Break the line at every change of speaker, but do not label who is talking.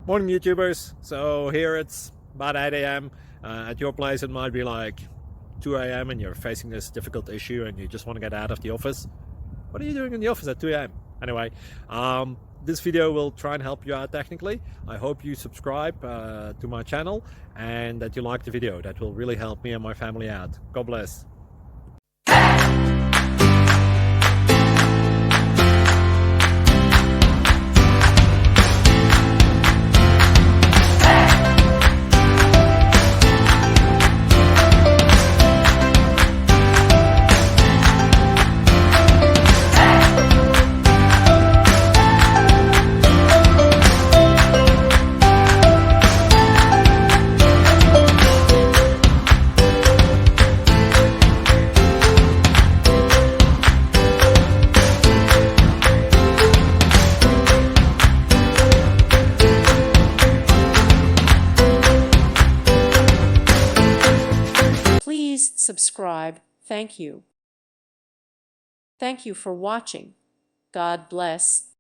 Morning YouTubers. So here it's about 8 a.m. At your place it might be like 2 a.m. and you're facing this difficult issue and you just want to get out of the office. What are you doing in the office at 2 a.m.? Anyway, this video will try and help you out technically. I hope you subscribe to my channel and that you like the video. That will really help me and my family out. God bless.
Please subscribe. Thank you. Thank you for watching. God bless.